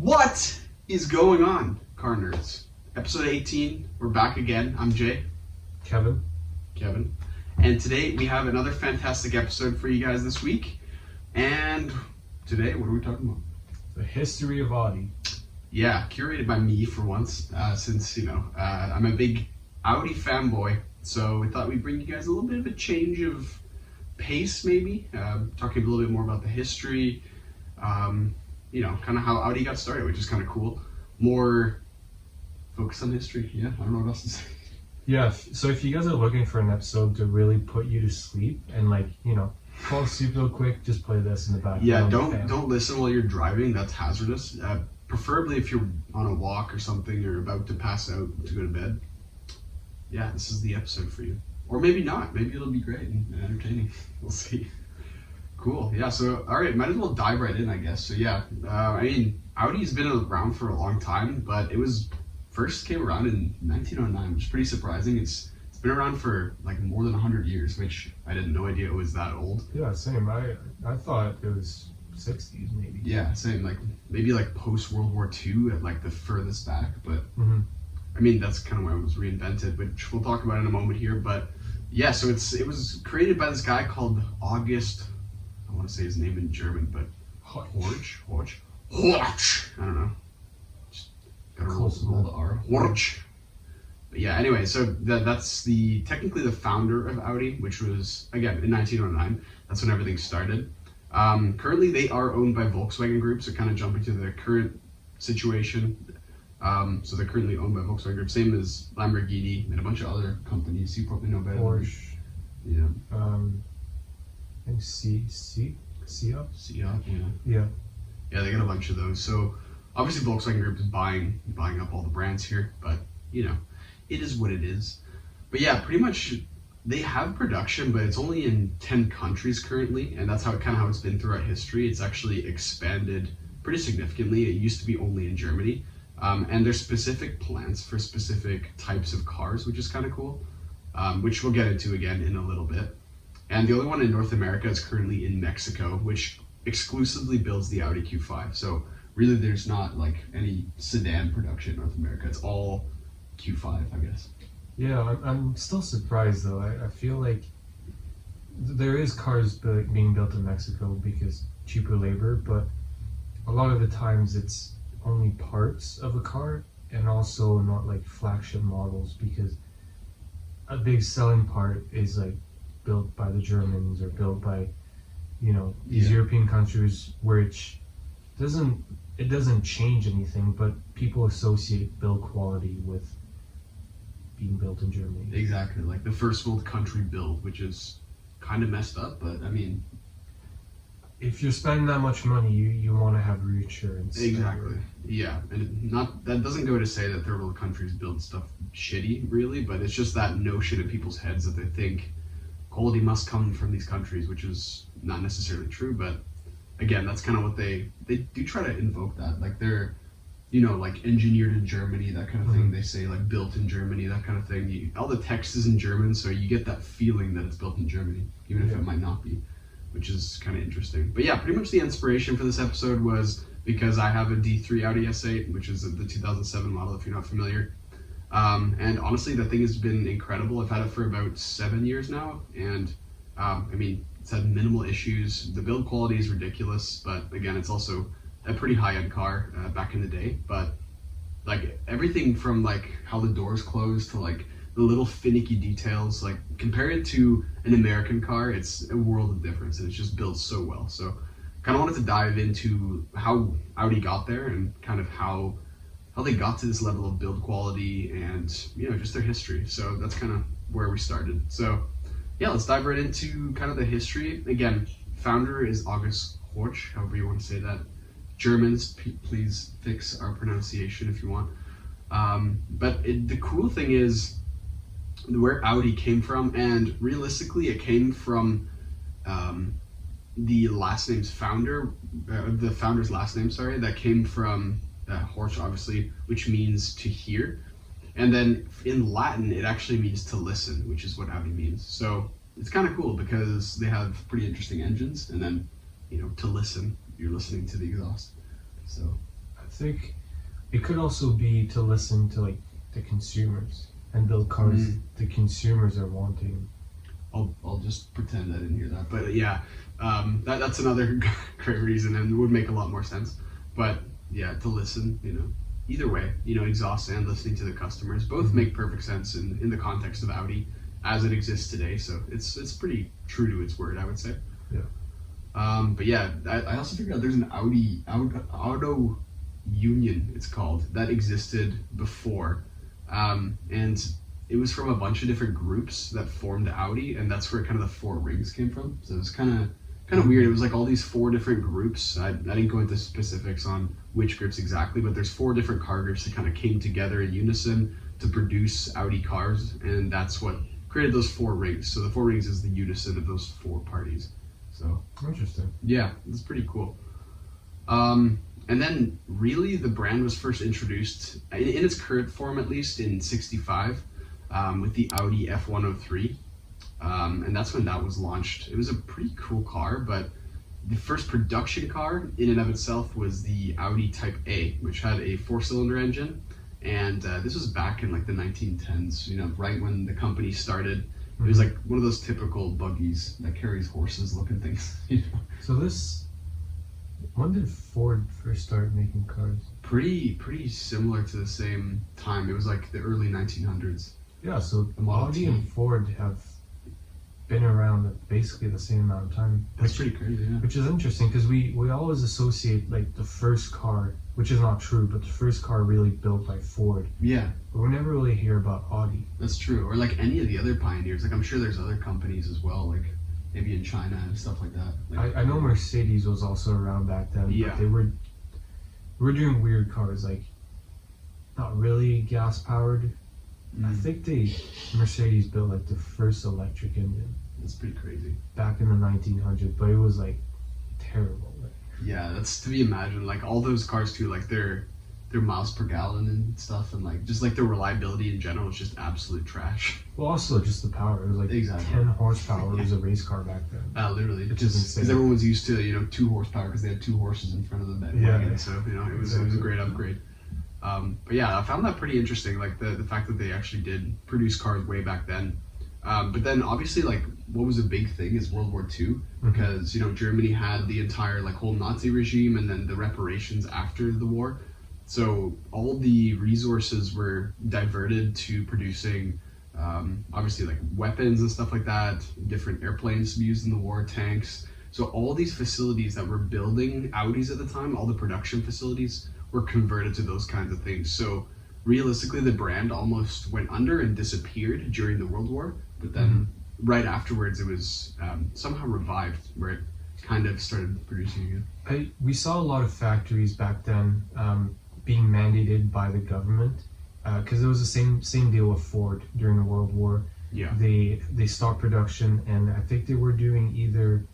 What is going on, car nerds? Episode 18, we're back again. I'm Jay. Kevin. And today we have another fantastic episode for you guys this week. And today, what are we talking about? The history of Audi. Yeah, curated by me for once, since, I'm a big Audi fanboy. So we thought we'd bring you guys a little bit of a change of pace, maybe. Talking a little bit more about the history, kind of how Audi got started, which is kind of cool. More focus on history. Yeah, I don't know what else to say. Yeah, so if you guys are looking for an episode to really put you to sleep and fall asleep real quick, just play this in the background. Yeah, don't listen while you're driving. That's hazardous. Preferably if you're on a walk or something or about to pass out to go to bed. Yeah, this is the episode for you. Or maybe not. Maybe it'll be great and entertaining. We'll see. Cool. Yeah, so, all right, might as well dive right in, I guess. So, yeah, Audi's been around for a long time, but it first came around in 1909, which is pretty surprising. It's been around for more than 100 years, which I didn't know idea it was that old. Yeah, same. I thought it was 60s maybe. Yeah, same. Maybe post World War II at the furthest back, but that's kind of when it was reinvented, which we'll talk about in a moment here. But yeah, so it was created by this guy called August. I want to say his name in German, but Horch. I don't know. Just gotta roll the R. Horch. But yeah, anyway, so that's technically the founder of Audi, which was, again, in 1909. That's when everything started. Currently, they are owned by Volkswagen Group, so kind of jumping to the current situation. So they're currently owned by Volkswagen Group, same as Lamborghini and a bunch of other companies. You probably know better. Porsche. Yeah. And Seat, yeah. Yeah. Yeah, they got a bunch of those. So obviously Volkswagen Group is buying up all the brands here, but it is what it is. But yeah, pretty much they have production, but it's only in 10 countries currently, and that's how it's been throughout history. It's actually expanded pretty significantly. It used to be only in Germany. And there's specific plants for specific types of cars, which is kind of cool, which we'll get into again in a little bit. And the only one in North America is currently in Mexico, which exclusively builds the Audi Q5. So really there's not any sedan production in North America. It's all Q5, I guess. Yeah, I'm still surprised though. I feel like there is cars being built in Mexico because cheaper labor, but a lot of the times it's only parts of a car and also not flagship models, because a big selling part is built by the Germans or built by these European countries where it doesn't change anything, but people associate build quality with being built in Germany. Exactly, the first world country build, which is kind of messed up, but if you're spending that much money, you want to have reassurance. Exactly. Yeah, and that doesn't go to say that third world countries build stuff shitty, really, but it's just that notion in people's heads that they think quality must come from these countries, which is not necessarily true. But again, that's kind of what they do try to invoke that, they're engineered in Germany, that kind of thing. They say built in Germany, that kind of thing. All the text is in German, so you get that feeling that it's built in Germany, even if it might not be, which is kind of interesting. But yeah, pretty much the inspiration for this episode was because I have a D3 Audi S8, which is the 2007 model, if you're not familiar. And honestly, the thing has been incredible. I've had it for about 7 years now, and it's had minimal issues. The build quality is ridiculous, but again, it's also a pretty high-end car back in the day. But everything from how the doors close to the little finicky details, compare it to an American car, it's a world of difference, and it's just built so well. So kind of wanted to dive into how Audi got there and kind of how they got to this level of build quality and just their history. So that's kind of where we started. So yeah, let's dive right into kind of the history. Again, founder is August Horch, however you want to say that. Germans, please fix our pronunciation if you want. But the cool thing is where Audi came from, and realistically it came from the last name's founder, the founder's last name, sorry, that came from Horch, obviously, which means to hear. And then in Latin, it actually means to listen, which is what Audi means. So it's kind of cool because they have pretty interesting engines, and then, to listen, you're listening to the exhaust. So think it could also be to listen to like the consumers and build cars the consumers are wanting. I'll just pretend I didn't hear that, but yeah, that's another great reason and would make a lot more sense. But yeah, to listen, either way, exhaust and listening to the customers both make perfect sense in the context of Audi as it exists today. So it's pretty true to its word, I would say. Yeah. But yeah, I also figured out there's an Auto Union, it's called, that existed before, and it was from a bunch of different groups that formed Audi, and that's where kind of the four rings came from. So it was kind of weird. It was like all these four different groups. I didn't go into specifics on which groups exactly, but there's four different car groups that kind of came together in unison to produce Audi cars, and that's what created those four rings. So the four rings is the unison of those four parties. So Interesting. yeah, it's pretty cool. And then really the brand was first introduced in its current form, at least in '65, with the Audi F103. And that's when that was launched. It was a pretty cool car, but the first production car in and of itself was the Audi Type A, which had a 4-cylinder engine. And this was back in like the 1910s, right when the company started. It was like one of those typical buggies that carries horses looking things. So when did Ford first start making cars? Pretty similar to the same time. It was like the early 1900s. Yeah, so The Model Audi T. and Ford have been around at basically the same amount of time. That's pretty crazy, yeah. Which is interesting because we always associate like the first car, which is not true, but the first car really built by Ford. Yeah, But we never really hear about Audi. that's true. Or like any of the other pioneers. Like I'm sure there's other companies as well, like maybe in China and stuff like that. Like, I know Mercedes was also around back then, Yeah. but they were doing weird cars, like not really gas powered. I think Mercedes built like the first electric engine That's pretty crazy. back in the 1900s, but it was like terrible. Like, Yeah, that's to be imagined. Like all those cars too, like their miles per gallon and stuff, and like just like their reliability in general is just absolute trash. well, also just the power. It was like Exactly. 10 horsepower. It was a race car back then. Literally, Which is just insane. because everyone was used to 2 horsepower because they had 2 horses in front of the bed wagon. Yeah. So it was a great upgrade. But yeah, I found that pretty interesting. Like the fact that they actually did produce cars way back then. But then obviously like what was a big thing is World War II, because Germany had the entire like whole Nazi regime and then the reparations after the war. So all the resources were diverted to producing obviously like weapons and stuff like that, different airplanes to be used in the war, tanks. So all these facilities that were building Audis at the time, all the production facilities were converted to those kinds of things. So realistically, the brand almost went under and disappeared during the World War, but then right afterwards it was somehow revived, where it kind of started producing again. We saw a lot of factories back then being mandated by the government because it was the same deal with Ford during the World War. Yeah. They stopped production, and I think they were doing either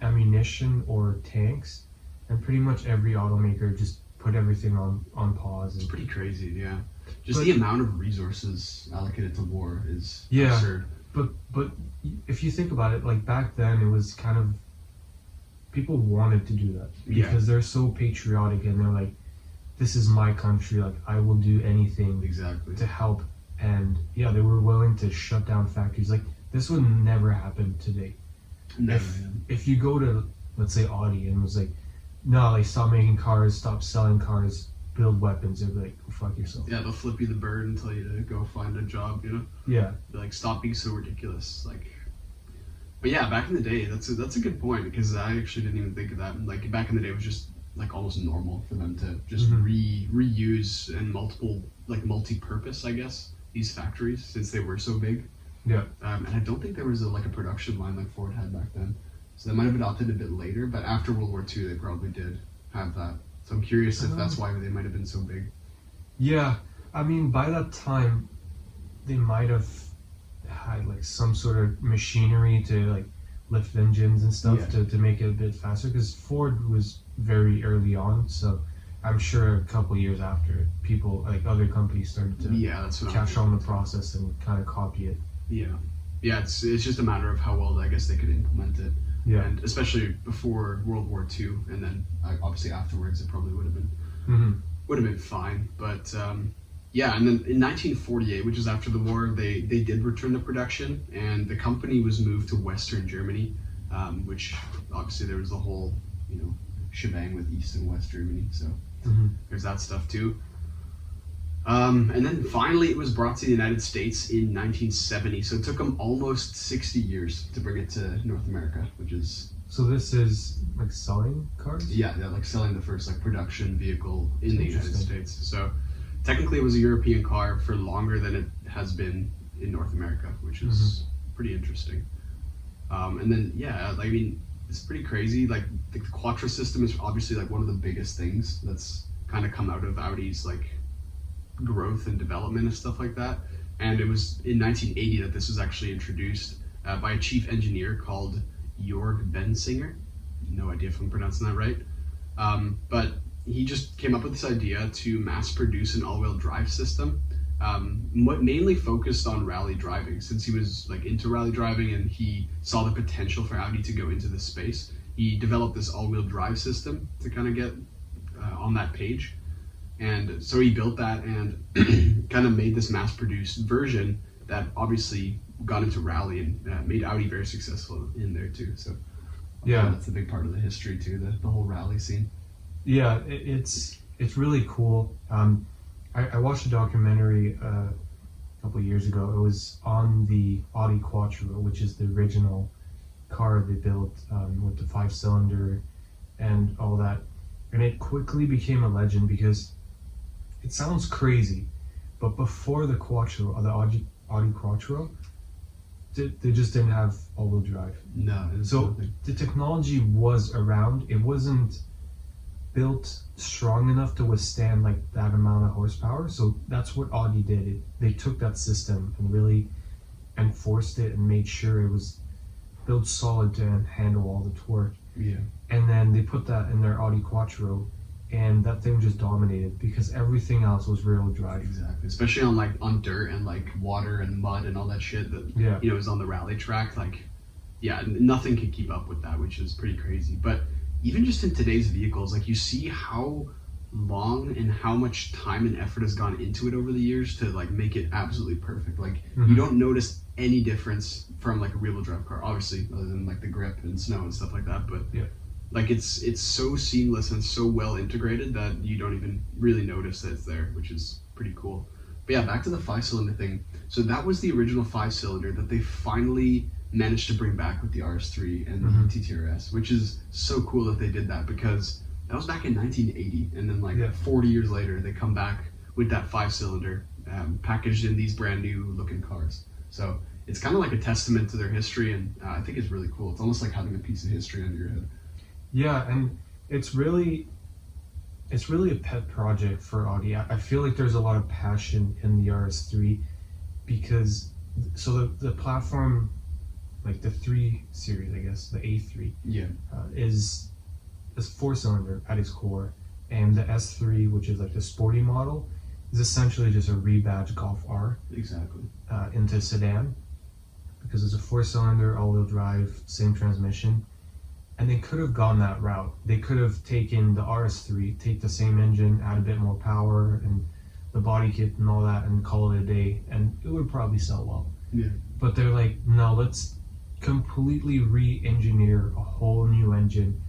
ammunition or tanks, and pretty much every automaker just put everything on pause. It's pretty crazy, yeah. Just But- the amount of resources allocated to war is Yeah. absurd. But if you think about it, like back then, it was kind of people wanted to do that because they're so patriotic and they're like, "This is my country. Like I will do anything Exactly. to help." And yeah, they were willing to shut down factories. Like this would never happen today. Never, If you go to, let's say, Audi and was like, "No, like stop making cars, stop selling cars, build weapons," they'd be like, "Go fuck yourself." yeah, they'll flip you the bird and tell you to go find a job, Yeah. They're like, stop being so ridiculous. Like, but yeah, back in the day, that's a good point, because I actually didn't even think of that. Like back in the day, it was just like almost normal for them to just reuse and multi-purpose, I guess, these factories, since they were so big. Yeah. And I don't think there was a production line like Ford had back then. So they might have adopted a bit later, but after World War II, they probably did have that. So I'm curious if that's why they might have been so big. Yeah, I mean, by that time, they might have had like some sort of machinery to like lift engines and stuff to make it a bit faster. Because Ford was very early on, so I'm sure a couple years after, people like other companies started to That's what catch on the process and kind of copy it. Yeah, it's just a matter of how well I guess they could implement it. Yeah. And especially before World War II, and then obviously afterwards, it probably would have been Hmm. would have been fine. But yeah, and then in 1948, which is after the war, they did return to production, and the company was moved to Western Germany, which obviously there was the whole, shebang with East and West Germany. So there's that stuff too. And then finally, it was brought to the United States in 1970. So it took them almost 60 years to bring it to North America, which is So this is like selling cars? yeah, they're like selling the first like production vehicle in the United Interesting. States. So technically, it was a European car for longer than it has been in North America, which is pretty interesting. And then yeah, I mean, it's pretty crazy. Like the Quattro system is obviously like one of the biggest things that's kind of come out of Audi's like growth and development and stuff like that. And it was in 1980 that this was actually introduced by a chief engineer called Jorg Bensinger. No idea if I'm pronouncing that right. But he just came up with this idea to mass produce an all-wheel drive system, mainly focused on rally driving, since he was like into rally driving and he saw the potential for Audi to go into this space. He developed this all-wheel drive system to kind of get on that page. And so he built that and kind of made this mass-produced version that obviously got into rally and made Audi very successful in there too. So Yeah. that's a big part of the history too, the whole rally scene. Yeah, it's really cool. I watched a documentary a couple of years ago. It was on the Audi Quattro, which is the original car they built with the 5-cylinder and all that. And it quickly became a legend because it sounds crazy, but before the Quattro, or the Audi Quattro, they just didn't have all-wheel drive. No, it's So nothing. the technology was around. It wasn't built strong enough to withstand like that amount of horsepower. So that's what Audi did. They took that system and really enforced it and made sure it was built solid to handle all the torque. Yeah. And then they put that in their Audi Quattro, and that thing just dominated because everything else was rear-wheel drive. Exactly, especially on dirt and like water and mud and all that shit that Yeah. is on the rally track. Like, yeah, nothing can keep up with that, which is pretty crazy. But even just in today's vehicles, like you see how long and how much time and effort has gone into it over the years to like make it absolutely perfect. Like you don't notice any difference from like a rear-wheel drive car, obviously, other than like the grip and snow and stuff like that. But Yeah. like it's so seamless and so well integrated that you don't even really notice that it's there, which is pretty cool. But yeah, back to the 5-cylinder thing. So that was the original 5-cylinder that they finally managed to bring back with the RS3 and the TTRS, which is so cool that they did that because that was back in 1980, and then like 40 years later they come back with that 5-cylinder packaged in these brand new looking cars. So it's kind of like a testament to their history, and I think it's really cool. It's almost like having a piece of history under your head. Yeah, and it's really a pet project for Audi. I feel like there's a lot of passion in the RS3 because the platform, like the 3 series, I guess, the A3, Yeah. is 4-cylinder at its core, and the S3, which is like the sporty model, is essentially just a rebadged Golf R Exactly. into sedan because it's a 4-cylinder all-wheel drive, same transmission. And they could have gone that route. They could have taken the RS3, take the same engine, add a bit more power and the body kit and all that, and call it a day, and it would probably sell well. Yeah. But they're like, no, let's completely re-engineer a whole new engine,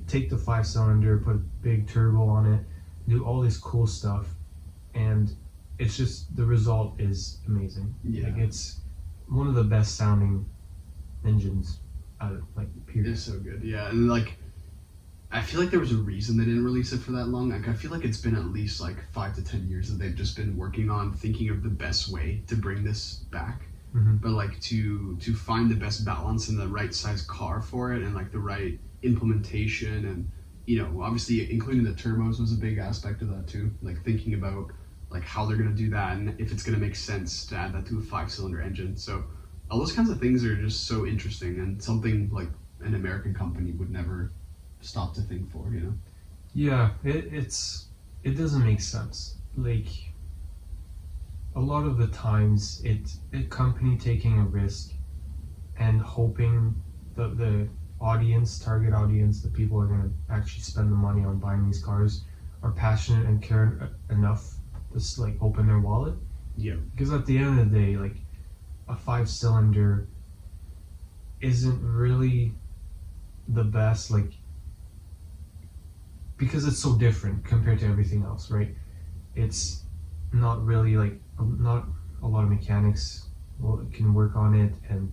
take the 5-cylinder, put a big turbo on it, do all this cool stuff, and it's just, the result is amazing. Yeah. Like, it's one of the best sounding engines like period. It's so good. Yeah, and like I feel like there was a reason they didn't release it for that long. Like I feel like it's been at least like 5 to 10 years that they've just been working on thinking of the best way to bring this back. But like to find the best balance and the right size car for it, and like the right implementation, and obviously including the turbos was a big aspect of that too. Like thinking about like how they're gonna do that and if it's gonna make sense to add that to a 5-cylinder engine. So all those kinds of things are just so interesting, and something like an American company would never stop to think for, Yeah, it doesn't make sense. Like a lot of the times it's a company taking a risk and hoping the audience, target audience, the people who are going to actually spend the money on buying these cars are passionate and care enough to just, like, open their wallet. Yeah. Because at the end of the day, like, a 5-cylinder isn't really the best, like, because it's so different compared to everything else, right? It's not really, like, not a lot of mechanics can work on it, and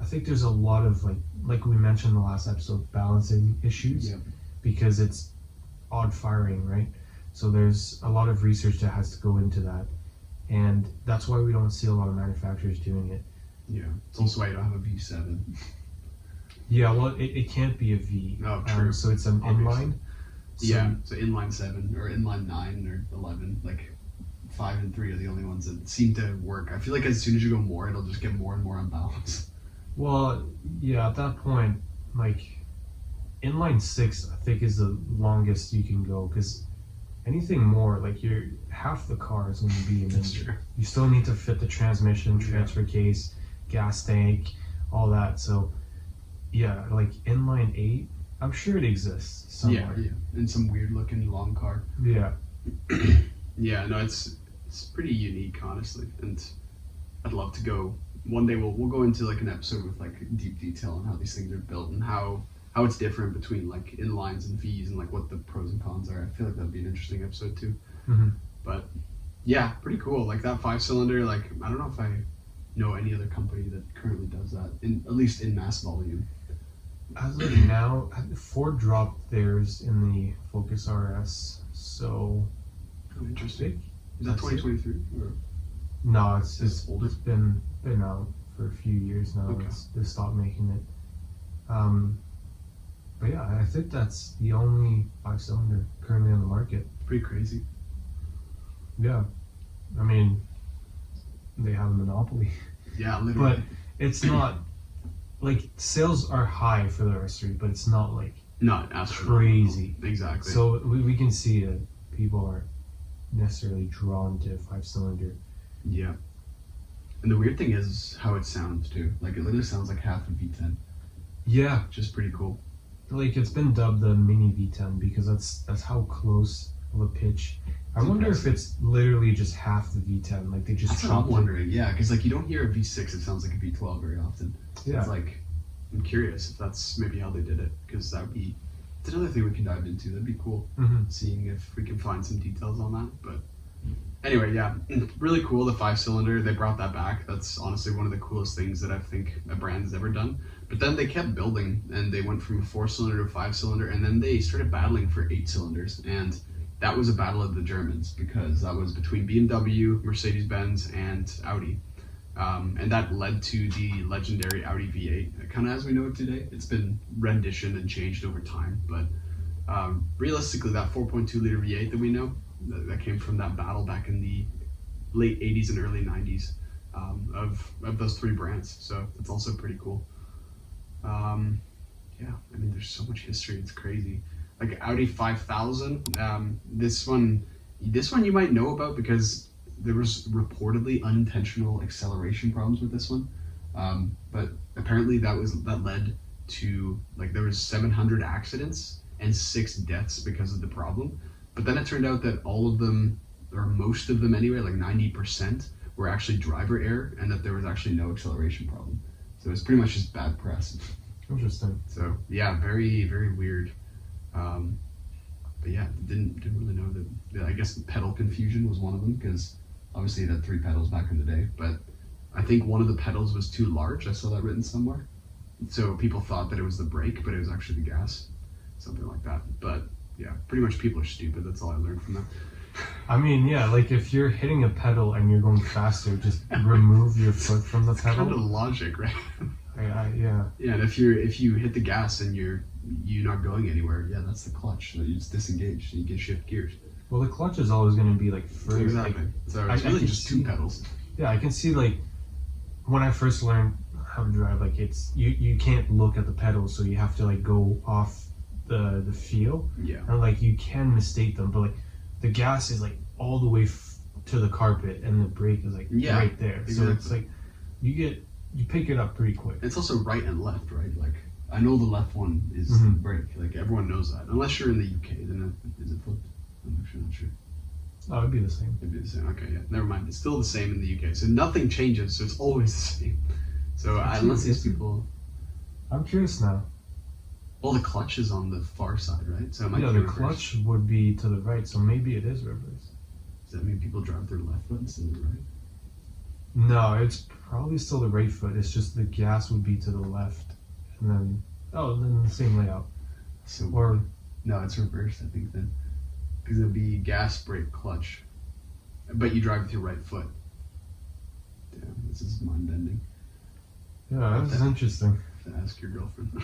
I think there's a lot of, like we mentioned in the last episode, balancing issues. Yeah. Because it's odd firing, right? So there's a lot of research that has to go into that, and that's why we don't see a lot of manufacturers doing it. Yeah. It's also why you don't have a V7. Yeah, well, it can't be a V. Oh, true. So it's an Obviously. inline. So, Yeah, so inline 7 or inline 9 or 11, like 5 and 3 are the only ones that seem to work. I feel like as soon as you go more, it'll just get more and more unbalanced. Well, yeah, at that point, like, inline 6, I think, is the longest you can go, because anything more, like, you're half the car is going to be in That's it. true. You still need to fit the transmission, Yeah. transfer case, gas tank, all that. So, yeah, like inline 8, I'm sure it exists somewhere. Yeah, and some weird looking long car. Yeah. Yeah, no, it's pretty unique, honestly, and I'd love to go. One day we'll go into like an episode with like deep detail on how these things are built and how it's different between like inlines and V's and like what the pros and cons are. I feel like that'd be an interesting episode too. Mm-hmm. But yeah, pretty cool. Like that 5-cylinder, like I don't know if I know any other company that currently does that, at least in mass volume. As of now, Ford dropped theirs in the Focus RS, so Oh, interesting. Is that That's it. 2023? Or? no, it's It's older? It's been out for a few years now. Okay. They stopped making it. But yeah, I think that's the only 5-cylinder currently on the market. Pretty crazy. Yeah, I mean, they have a monopoly, Yeah, literally. but it's not like sales are high for the RS3, but it's not like Not astronomical. crazy. Exactly. So we can see that people aren't necessarily drawn to 5-cylinder. Yeah. And the weird thing is how it sounds too. Like it literally sounds like half a V10, Yeah, which is pretty cool. like it's been dubbed the mini V10 because that's how close of a pitch. I It's wonder impressive. if it's literally just half the V10, like they just That's what I'm chopped it. wondering. Yeah, because like you don't hear a V6, it sounds like a V12 very often. So Yeah. it's like I'm curious if that's maybe how they did it, because that would be it's another thing we can dive into. That'd be cool, Mm-hmm. seeing if we can find some details on that. But anyway, yeah, really cool. The 5-cylinder, they brought that back. That's honestly one of the coolest things that I think a brand has ever done. But then they kept building, and they went from a 4-cylinder to a 5-cylinder, and then they started battling for 8 cylinders. And that was a battle of the Germans, because that was between BMW, Mercedes-Benz, and Audi. And that led to the legendary Audi V8, kind of as we know it today. It's been renditioned and changed over time, but realistically, that 4.2 liter V8 that we know, that came from that battle back in the late 80s and early 90s of those three brands. So it's also pretty cool. Yeah, I mean, there's so much history. It's crazy. Like Audi 5000, this one you might know about because there was reportedly unintentional acceleration problems with this one. But apparently that led to, like, there was 700 accidents and 6 deaths because of the problem. But then it turned out that all of them, or most of them anyway, like 90%, were actually driver error, and that there was actually no acceleration problem. So it was pretty much just bad press. Interesting. So yeah, very, very weird. But yeah, didn't really know that. I guess pedal confusion was one of them, because obviously it had 3 pedals back in the day. But I think one of the pedals was too large. I saw that written somewhere. So people thought that it was the brake, but it was actually the gas, something like that. But yeah, pretty much people are stupid. That's all I learned from that. I mean, yeah, like if you're hitting a pedal and you're going faster, just remove your foot from the pedal. Kind of logic, right? Yeah. Yeah, and if you hit the gas and you're not going anywhere, yeah, that's the clutch. So you just disengage and you can shift gears. Well, the clutch is always going to be like further. Exactly. So it's I really can just see- 2 pedals. Yeah, I can see, like, when I first learned how to drive, like, it's you can't look at the pedals, so you have to, like, go off the feel, Yeah. and, like, you can mistake them, but, like, the gas is, like, all the way to the carpet, and the brake is, like, Yeah, right there. So it's exactly. like you pick it up pretty quick. It's also right and left, right? Like, I know the left one is Mhm. the brake. Like, everyone knows that. Unless you're in the UK, then is it flipped? I'm actually not sure. Oh, it'd be the same. It'd be the same. Okay, yeah. Never mind. It's still the same in the UK. So nothing changes. So it's always the same. So unless these people. I'm curious now. Well, the clutch is on the far side, right? So it might Yeah, be the reversed. clutch would be to the right, so maybe it is reversed. Does that mean people drive their left foot instead of the right? No, it's probably still the right foot. It's just the gas would be to the left, and then then the same layout. So Or no, it's reversed. I think then, because it'd be gas, brake, clutch, but you drive with your right foot. Damn, this is mind bending. yeah, this is interesting. To ask your girlfriend.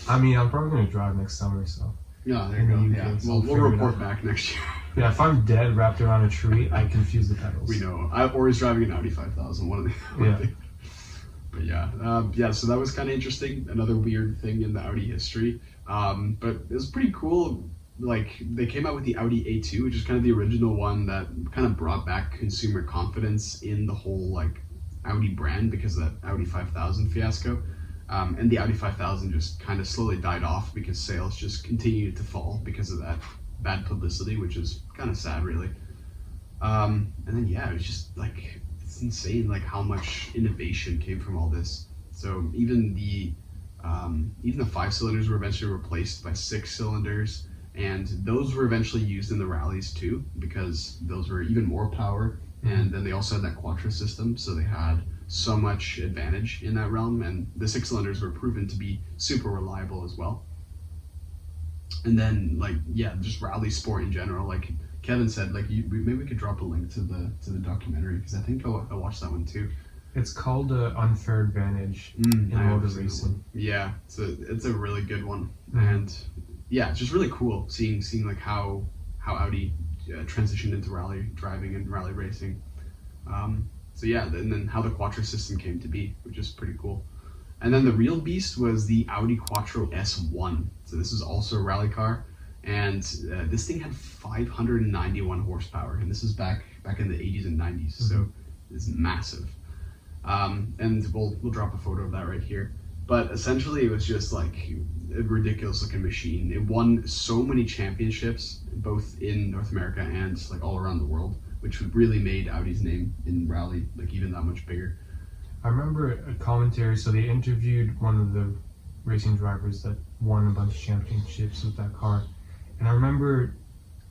I mean, I'm probably gonna drive next summer, so Yeah, there In you the go. UK, Yeah, so well, we'll we'll figure it report out. back next year. yeah, if I'm dead wrapped around a tree, I confuse the pedals. We know. Or he's driving an Audi 5000. One of the. Yeah. But yeah. So that was kind of interesting. Another weird thing in the Audi history. But it was pretty cool. Like they came out with the Audi A2, which is kind of the original one that kind of brought back consumer confidence in the whole like Audi brand because of that Audi 5000 fiasco. And the Audi 5000 just kind of slowly died off because sales just continued to fall because of that bad publicity, which is kind of sad, really. And then it was just like it's insane, like how much innovation came from all this. So even the 5 cylinders were eventually replaced by 6 cylinders, and those were eventually used in the rallies too because those were even more power. And then they also had that Quattro system, so they had so much advantage in that realm, and the 6 cylinders were proven to be super reliable as well. And then just rally sport in general, like Kevin said, like maybe we could drop a link to the documentary because I think I watched that one too. It's called Unfair Advantage in I motor have seen that racing. one. Yeah, it's a really good one. Mhm. And it's just really cool seeing like how Audi transitioned into rally driving and rally racing. And then how the Quattro system came to be, which is pretty cool. And then the real beast was the Audi Quattro S1. So this was also a rally car, and this thing had 591 horsepower, and this is back in the 80s and 90s. So it's massive. And we'll drop a photo of that right here. But essentially, it was just like a ridiculous looking machine. It won so many championships, both in North America and like all around the world, which really made Audi's name in rally like even that much bigger. I remember a commentary, so they interviewed one of the racing drivers that won a bunch of championships with that car. And I remember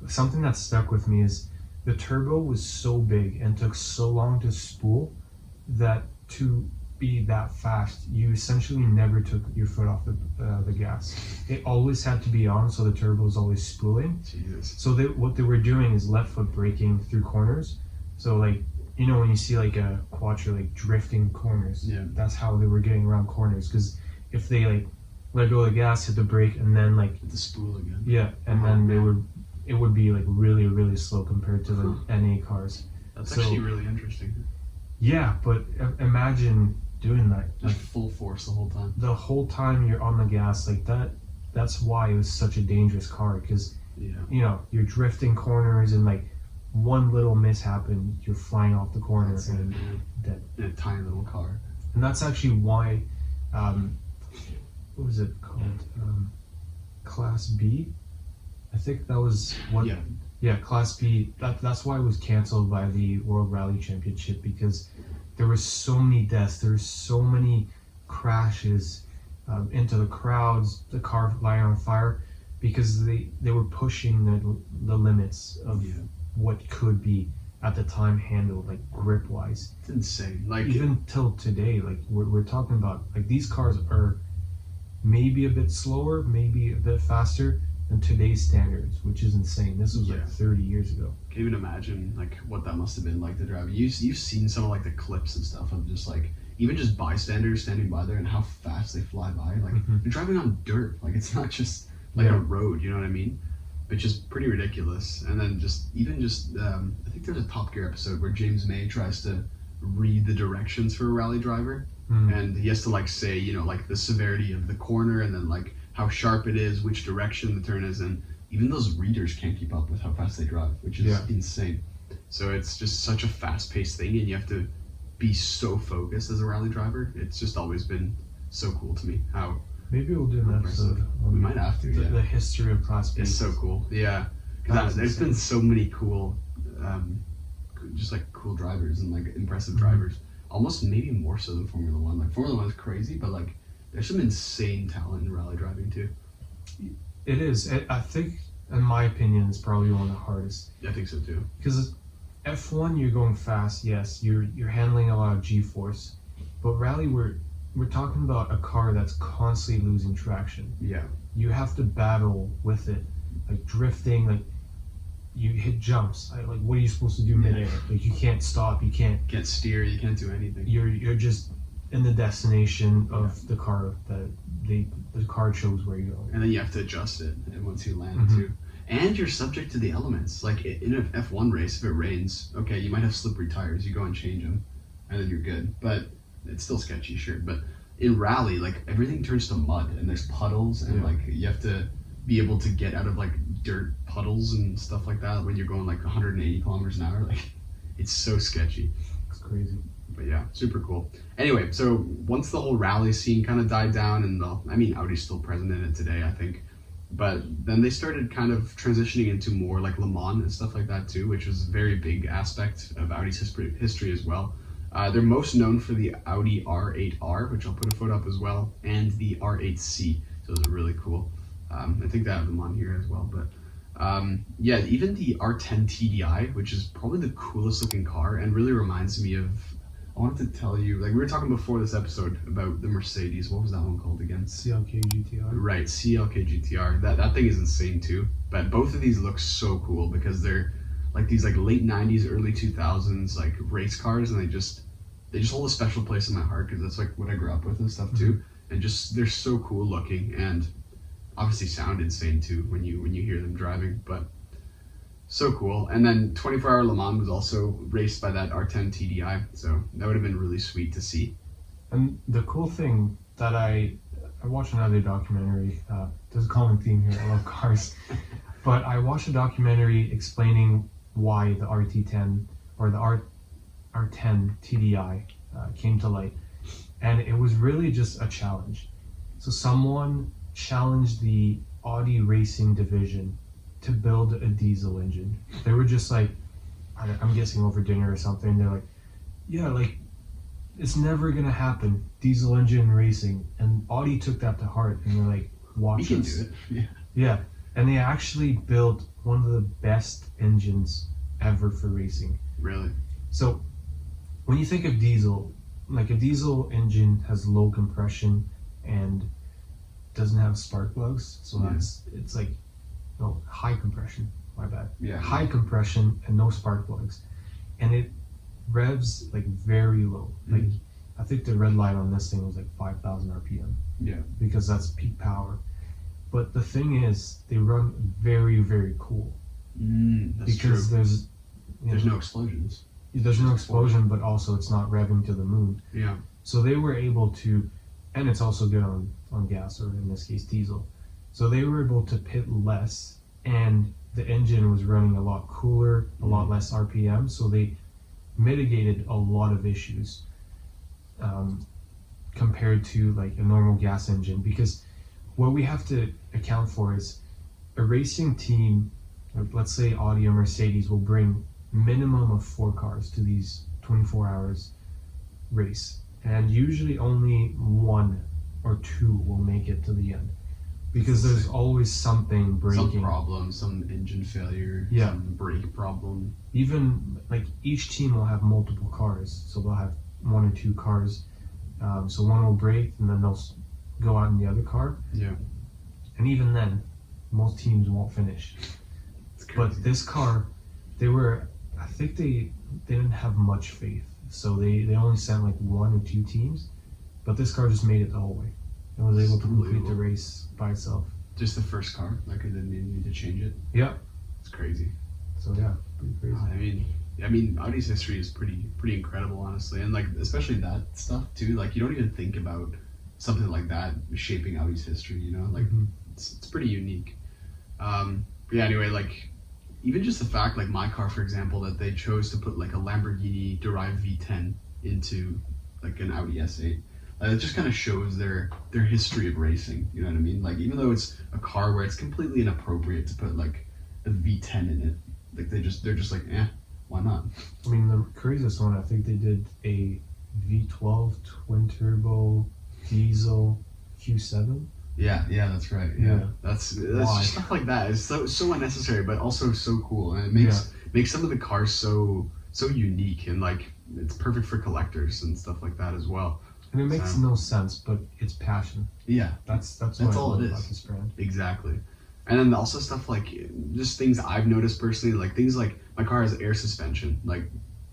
something that stuck with me is the turbo was so big and took so long to spool that to be that fast, you essentially never took your foot off the gas. It always had to be on, so the turbo was always spooling. Jesus. So what they were doing is left foot braking through corners. So like, when you see like a Quattro like drifting corners, that's how they were getting around corners. Because if they like let go of the gas, hit the brake, and then like Hit the spool again. and then it would be like really really slow compared to the NA cars. That's actually really interesting. Yeah, but imagine doing that Just full force the whole time. the whole time you're on the gas like that. That's why it was such a dangerous car, because you're drifting corners and like one little mishap and you're flying off the corner and dead. In a tiny little car. And that's actually why what was it called, Class B, I think that was what Class B, that's why it was canceled by the World Rally Championship, because there were so many deaths, there were so many crashes into the crowds, the car lying on fire, because they were pushing the limits of what could be at the time handled, like grip wise. It's insane. Like even till today, like we're talking about, like these cars are maybe a bit slower, maybe a bit faster than today's standards, which is insane. This was like 30 years ago. Can't even imagine like what that must have been like to drive. You've seen some of like the clips and stuff of just like even just bystanders standing by there and how fast they fly by. Like you're driving on dirt. Like it's not just like a road. You know what I mean? Which is pretty ridiculous. And then I think there's a Top Gear episode where James May tries to read the directions for a rally driver, and he has to like say like the severity of the corner and then like how sharp it is, which direction the turn is in. Even those readers can't keep up with how fast they drive, which is insane. So it's just such a fast-paced thing, and you have to be so focused as a rally driver. It's just always been so cool to me how maybe we'll do an episode on we might have to the history of Class B. It's so cool, because Because there's insane. been so many cool, just like cool drivers and like impressive Mhm. drivers. Almost maybe more so than Formula One. Like Formula One is crazy, but like there's some insane talent in rally driving too. It is. I think, in my opinion, it's probably one of the hardest. I think so too. Because F1, you're going fast, yes, you're handling a lot of G-force, but rally, we're talking about a car that's constantly losing traction. Yeah. You have to battle with it, like drifting, like you hit jumps. Like, what are you supposed to do midair? Like, you can't stop, you can't Steer, you can't do anything. You're just in the destination of the car that the car chose where you're going. And then you have to adjust it and once you land Mhm. too. And you're subject to the elements. Like in an F1 race, if it rains, okay, you might have slippery tires. You go and change them, and then you're good. But it's still sketchy, sure. But in rally, like everything turns to mud, and there's puddles, and like you have to be able to get out of like dirt puddles and stuff like that when you're going like 180 kilometers an hour. Like it's so sketchy. It's crazy. But yeah, super cool. Anyway, so once the whole rally scene kind of died down, and Audi's still present in it today, I think. But then they started kind of transitioning into more like Le Mans and stuff like that too, which was a very big aspect of Audi's history as well. They're most known for the Audi R8R, which I'll put a photo up as well, and the R8C. So those are really cool. I think they have them on here as well. But yeah, even the R10 TDI, which is probably the coolest looking car and really reminds me of, I wanted to tell you, like we were talking before this episode about the Mercedes. What was that one called again? CLK GTR. Right, CLK GTR. That thing is insane too. But both of these look so cool because they're like these like late 90s, early 2000s like race cars, and they just hold a special place in my heart because that's like what I grew up with and stuff too. And just they're so cool looking and obviously sound insane too when you hear them driving. But so cool. And then 24-hour Le Mans was also raced by that R10 TDI, so that would have been really sweet to see. And the cool thing that I watched another documentary. There's a common theme here. I love cars, but I watched a documentary explaining why the RT10 or the R10 TDI came to light, and it was really just a challenge. So someone challenged the Audi racing division to build a diesel engine. They were just like, I'm guessing over dinner or something. They're like, yeah, like it's never gonna happen, diesel engine racing. And Audi took that to heart, and they're like, watch We can us. do it. Yeah. Yeah, and they actually built one of the best engines ever for racing. Really? So when you think of diesel, like a diesel engine has low compression and doesn't have spark plugs, so it's like high compression. My bad. Yeah. High compression and no spark plugs, and it revs like very low. Like I think the red line on this thing was like 5,000 RPM. Yeah. Because that's peak power. But the thing is, they run very, very cool. That's Because true. there's no explosions. there's no explosion, but also it's not revving to the moon. Yeah. So they were able to, and it's also good on gas, or in this case diesel. So they were able to pit less, and the engine was running a lot cooler, a lot less RPM. So they mitigated a lot of issues compared to like a normal gas engine. Because what we have to account for is a racing team, like let's say Audi or Mercedes, will bring minimum of 4 cars to these 24 hours race, and usually only 1 or 2 will make it to the end, because there's always something breaking. Some problem, some engine failure, Yeah. some brake problem. Even like each team will have multiple cars, so they'll have 1 or 2 cars. So one will break, and then they'll go out in the other car. Yeah. And even then, most teams won't finish. It's crazy. But this car, I think they didn't have much faith. So they only sent like 1 or 2 teams. But this car just made it the whole way. And was able to complete the Unbelievable. race by itself. Just the first car, like I didn't even need to change it. Yeah. It's crazy. So yeah, pretty crazy. I mean, Audi's history is pretty incredible, honestly, and like especially that stuff too. Like you don't even think about something like that shaping Audi's history. You know, like it's pretty unique. But yeah, anyway, like even just the fact, like my car, for example, that they chose to put like a Lamborghini derived V10 into like an Audi S8. It just kind of shows their history of racing. You know what I mean? Like even though it's a car where it's completely inappropriate to put like a V10 in it. Like they're just like, why not? I mean, the craziest one, I think they did a V12 twin turbo diesel Q7. Yeah, that's right. Yeah. That's Why? just stuff like that. It's so unnecessary, but also so cool, and it makes some of the cars so unique, and like it's perfect for collectors and stuff like that as well. And it makes no sense, but it's passion. Yeah, That's what I all love it about is. this brand. Exactly. And then also stuff like just things I've noticed personally, like things like my car has air suspension. Like,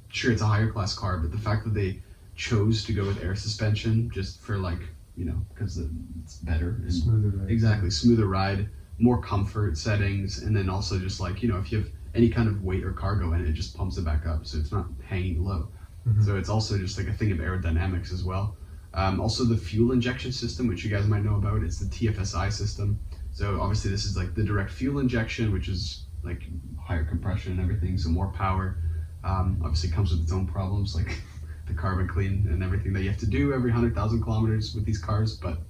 sure, it's a higher class car, but the fact that they chose to go with air suspension just for like, because it's better. And Smoother ride. exactly, smoother ride, more comfort settings, and then also just like, if you have any kind of weight or cargo in it, it just pumps it back up, so it's not hanging low. Mhm. So it's also just like a thing of aerodynamics as well. Also the fuel injection system, which you guys might know about, it's the TFSI system. So obviously this is like the direct fuel injection, which is like higher compression and everything, so more power. Obviously it comes with its own problems, like the carbon clean and everything that you have to do every 100,000 kilometers with these cars, but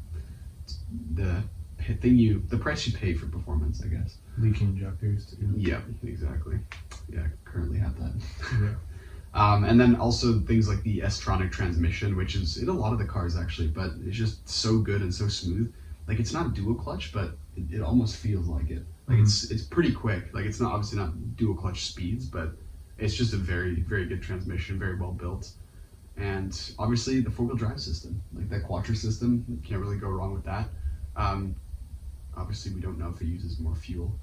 the price you pay for performance, I guess. Leaking injectors too. Yeah, exactly. Yeah, currently have that. Yeah. And then also things like the S-tronic transmission, which is in a lot of the cars actually, but it's just so good and so smooth. Like it's not dual clutch, but it almost feels like it. Like it's pretty quick. Like it's not obviously not dual clutch speeds, but it's just a very, very good transmission, very well built. And obviously the four-wheel drive system, like that Quattro system, you can't really go wrong with that. Obviously we don't know if it uses more fuel.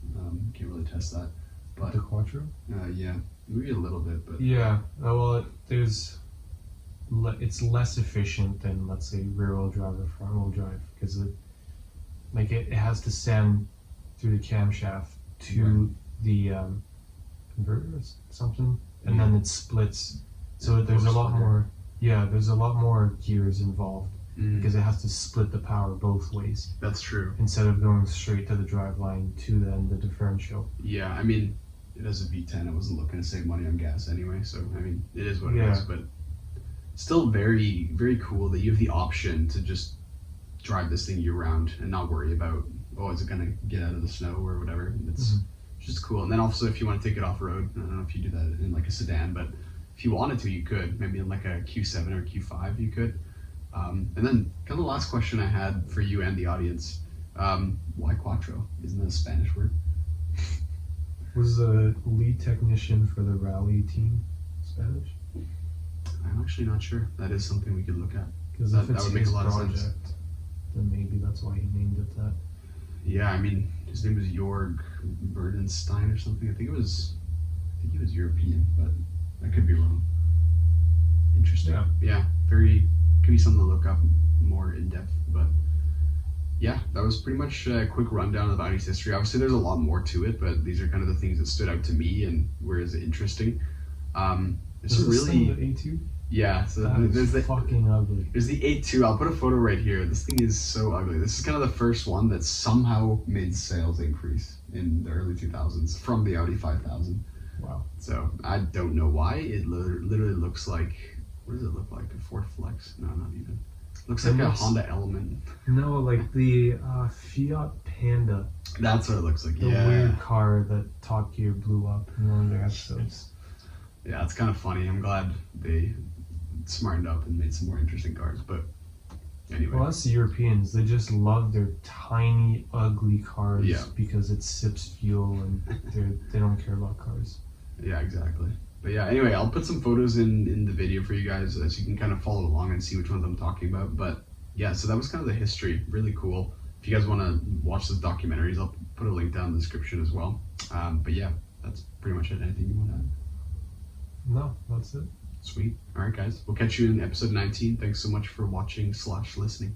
Can't really test that. But The Quattro? yeah, maybe a little bit, but Yeah. Well, it's less efficient than, let's say, rear-wheel drive or front-wheel drive, because it has to send through the camshaft to the converter or something, and then it splits. So there's a lot more. Yeah, there's a lot more gears involved because it has to split the power both ways that's true. instead of going straight to the driveline to then the differential. Yeah, I mean, it has a V10. I wasn't looking to save money on gas anyway, so I mean, it is what it is. But still, very, very cool that you have the option to just drive this thing year round and not worry about, is it gonna get out of the snow or whatever. It's just cool. And then also, if you want to take it off road, I don't know if you do that in like a sedan, but if you wanted to, you could. Maybe in like a Q7 or Q5, you could. And then kind of the last question I had for you and the audience, why Quattro? Isn't that a Spanish word? Was the lead technician for the rally team Spanish? I'm actually not sure. That is something we could look at. Because That if it's would make his a lot of sense. project, then maybe that's why he named it that. Yeah, I mean, his name was Jorg Burdenstein or something. I think he was European, but I could be wrong. Interesting. Yeah, could be something to look up more in depth. But yeah, that was pretty much a quick rundown of Audi's history. Obviously, there's a lot more to it, but these are kind of the things that stood out to me and were as interesting. There's some really the A2? yeah. So That there's is the fucking ugly. There's the 8.2. I'll put a photo right here. This thing is so ugly. This is kind of the first one that somehow made sales increase in the early 2000s from the Audi 5000. Wow. So I don't know why. It literally looks like, what does it look like? A Ford Flex? No, not even. Looks like a Honda Element. No, like the Fiat Panda. That's what it looks like. The weird car that Top Gear blew up in one of their episodes. Yeah, it's kind of funny. I'm glad they smartened up and made some more interesting cars. But anyway. Well, that's the Europeans. They just love their tiny, ugly cars because it sips fuel and they don't care about cars. Yeah, exactly. But yeah, anyway, I'll put some photos in the video for you guys so you can kind of follow along and see which ones I'm talking about. But yeah, so that was kind of the history. Really cool. If you guys want to watch those documentaries, I'll put a link down in the description as well. But yeah, that's pretty much it. Anything you want to add? No, that's it. Sweet. All right, guys. We'll catch you in episode 19. Thanks so much for watching / listening.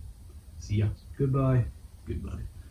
See ya. Goodbye. Goodbye.